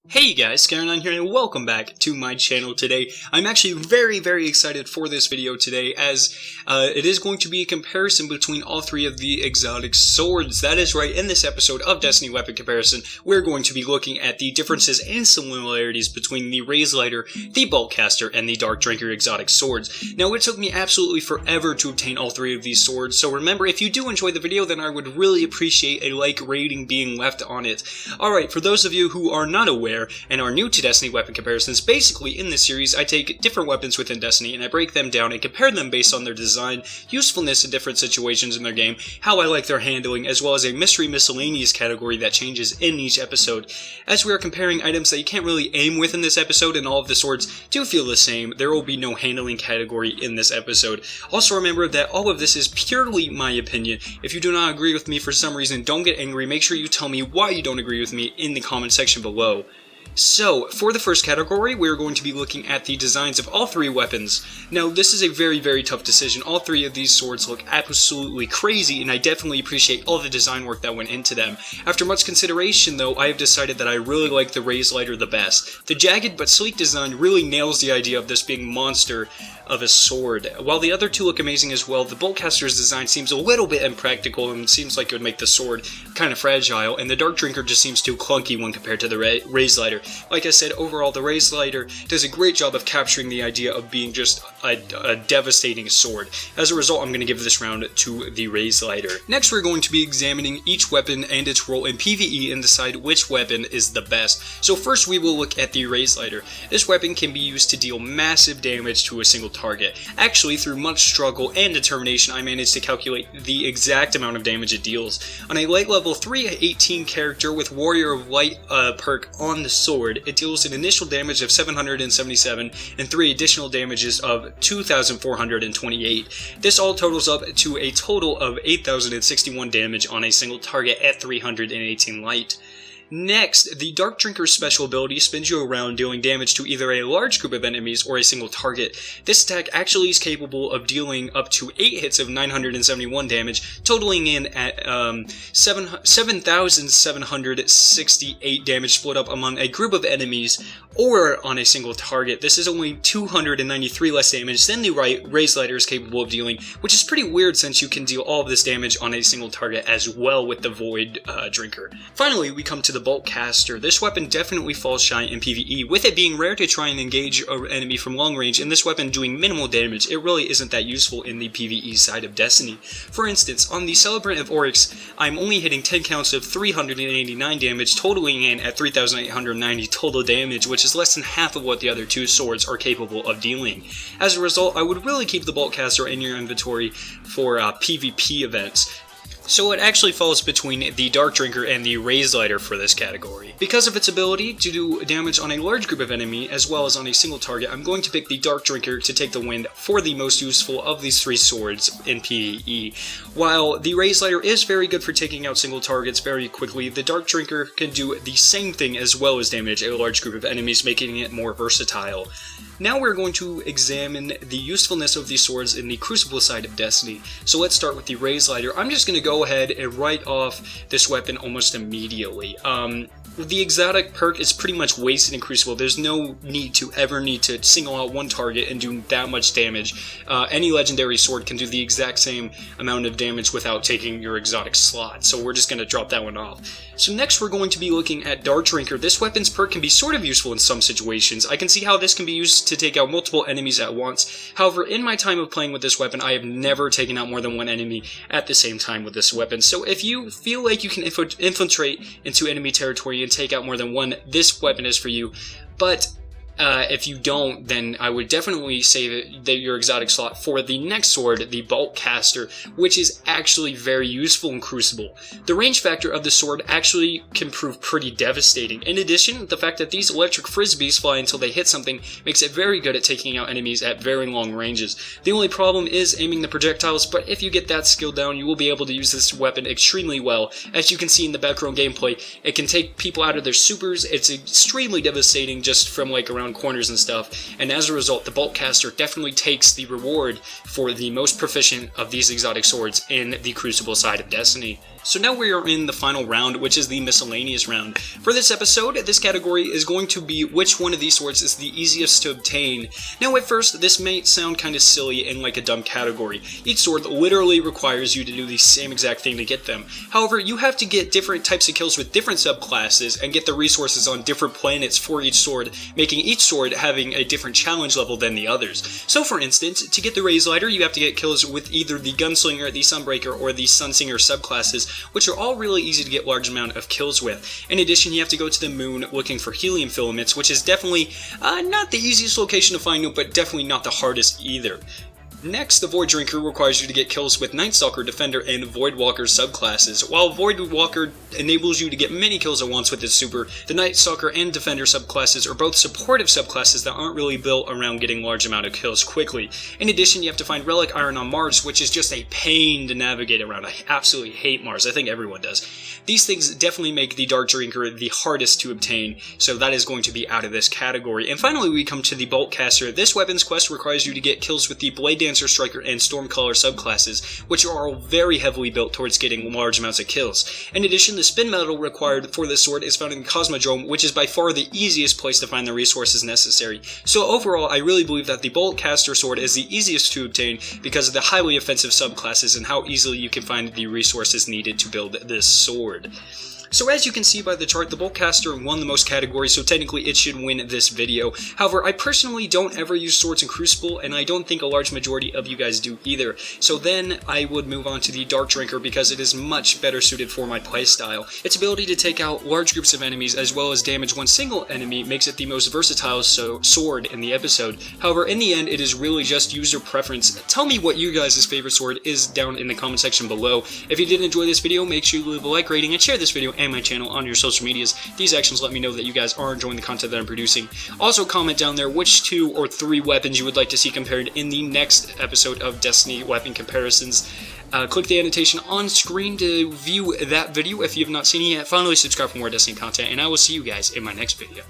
Hey guys, Scaron here and welcome back to my channel today. I'm actually very excited for this video today as it is going to be a comparison between all three of the exotic swords. That is right, in this episode of Destiny Weapon Comparison, we're going to be looking at the differences and similarities between the Raze Lighter, the Boltcaster, and the Dark Drinker exotic swords. Now, it took me absolutely forever to obtain all three of these swords, so remember, if you do enjoy the video, then I would really appreciate a like rating being left on it. Alright, for those of you who are not aware, and are new to Destiny weapon comparisons, basically in this series I take different weapons within Destiny and I break them down and compare them based on their design, usefulness in different situations in their game, how I like their handling, as well as a mystery miscellaneous category that changes in each episode. As we are comparing items that you can't really aim with in this episode and all of the swords do feel the same, there will be no handling category in this episode. Also remember that all of this is purely my opinion. If you do not agree with me for some reason, don't get angry. Make sure you tell me why you don't agree with me in the comment section below. So, for the first category, we're going to be looking at the designs of all three weapons. Now, this is a very tough decision. All three of these swords look absolutely crazy, and I definitely appreciate all the design work that went into them. After much consideration, though, I have decided that I really like the Raze Lighter the best. The jagged but sleek design really nails the idea of this being monster of a sword. While the other two look amazing as well, the Boltcaster's design seems a little bit impractical and seems like it would make the sword kind of fragile, and the Dark Drinker just seems too clunky when compared to the Raze Lighter. Like I said, overall, the Raze Lighter does a great job of capturing the idea of being just a devastating sword. As a result, I'm going to give this round to the Raze Lighter. Next, we're going to be examining each weapon and its role in PvE and decide which weapon is the best. So first, we will look at the Raze Lighter. This weapon can be used to deal massive damage to a single target. Actually, through much struggle and determination, I managed to calculate the exact amount of damage it deals. On a light level 318 character with Warrior of Light perk on the sword, it deals an initial damage of 777 and 3 additional damages of 2,428. This all totals up to a total of 8,061 damage on a single target at 318 light. Next, the Dark Drinker's special ability spins you around, dealing damage to either a large group of enemies or a single target. This attack actually is capable of dealing up to 8 hits of 971 damage, totaling in at 7,768 damage split up among a group of enemies or on a single target. This is only 293 less damage than the Raze Lighter is capable of dealing, which is pretty weird since you can deal all of this damage on a single target as well with the Void Drinker. Finally, we come to the Boltcaster. This weapon definitely falls shy in PvE, with it being rare to try and engage an enemy from long range, and this weapon doing minimal damage. It really isn't that useful in the PvE side of Destiny. For instance, on the Celebrant of Oryx, I'm only hitting 10 counts of 389 damage, totaling in at 3,890 total damage, which is less than half of what the other two swords are capable of dealing. As a result, I would really keep the Boltcaster in your inventory for PvP events. So it actually falls between the Dark Drinker and the Raze Lighter for this category. Because of its ability to do damage on a large group of enemy as well as on a single target, I'm going to pick the Dark Drinker to take the win for the most useful of these three swords in PvE. While the Raze Lighter is very good for taking out single targets very quickly, the Dark Drinker can do the same thing as well as damage a large group of enemies, making it more versatile. Now we're going to examine the usefulness of these swords in the Crucible side of Destiny. So let's start with the Raze Lighter. I'm just going to go ahead and write off this weapon almost immediately. The exotic perk is pretty much wasted in Crucible. There's no need to single out one target and do that much damage. Any legendary sword can do the exact same amount of damage without taking your exotic slot, so we're just going to drop that one off. So next we're going to be looking at Dark Drinker. This weapon's perk can be sort of useful in some situations. I can see how this can be used to take out multiple enemies at once. However, in my time of playing with this weapon, I have never taken out more than one enemy at the same time with this weapon. So if you feel like you can infiltrate into enemy territory and take out more than one, this weapon is for you. But if you don't, then I would definitely save your exotic slot for the next sword, the Boltcaster, which is actually very useful in Crucible. The range factor of the sword actually can prove pretty devastating. In addition, the fact that these electric frisbees fly until they hit something makes it very good at taking out enemies at very long ranges. The only problem is aiming the projectiles, but if you get that skill down, you will be able to use this weapon extremely well. As you can see in the background gameplay, it can take people out of their supers. It's extremely devastating just from like around corners and stuff, and as a result, the Boltcaster definitely takes the reward for the most proficient of these exotic swords in the Crucible side of Destiny. So now we are in the final round, which is the Miscellaneous round. For this episode, this category is going to be which one of these swords is the easiest to obtain. Now at first, this may sound kind of silly and like a dumb category. Each sword literally requires you to do the same exact thing to get them. However, you have to get different types of kills with different subclasses and get the resources on different planets for each sword, making each sword having a different challenge level than the others. So for instance, to get the Raze Lighter, you have to get kills with either the Gunslinger, the Sunbreaker, or the Sunsinger subclasses, which are all really easy to get large amount of kills with. In addition, you have to go to the moon looking for helium filaments, which is definitely not the easiest location to find, but definitely not the hardest either. Next, the Void Drinker requires you to get kills with Night Stalker, Defender, and Void Walker subclasses. While Void Walker enables you to get many kills at once with its super, the Night Stalker and Defender subclasses are both supportive subclasses that aren't really built around getting large amount of kills quickly. In addition, you have to find Relic Iron on Mars, which is just a pain to navigate around. I absolutely hate Mars. I think everyone does. These things definitely make the Dark Drinker the hardest to obtain, so that is going to be out of this category. And finally, we come to the Bolt Caster. This weapons quest requires you to get kills with the Blade Dancer, Striker, and Stormcaller subclasses, which are all very heavily built towards getting large amounts of kills. In addition, the spin metal required for this sword is found in Cosmodrome, which is by far the easiest place to find the resources necessary. So overall, I really believe that the Bolt Caster sword is the easiest to obtain because of the highly offensive subclasses and how easily you can find the resources needed to build this sword. So as you can see by the chart, the Bolt Caster won the most categories, so technically it should win this video. However, I personally don't ever use swords in Crucible, and I don't think a large majority of you guys do either. So then I would move on to the Dark Drinker because it is much better suited for my playstyle. Its ability to take out large groups of enemies as well as damage one single enemy makes it the most versatile sword in the episode. However, in the end, it is really just user preference. Tell me what you guys' favorite sword is down in the comment section below. If you did enjoy this video, make sure you leave a like rating and share this video and my channel on your social medias. These actions let me know that you guys are enjoying the content that I'm producing. Also comment down there which 2 or 3 weapons you would like to see compared in the next episode of Destiny Weapon Comparisons. Click the annotation on screen to view that video if you have not seen it yet. Finally, subscribe for more Destiny content, and I will see you guys in my next video.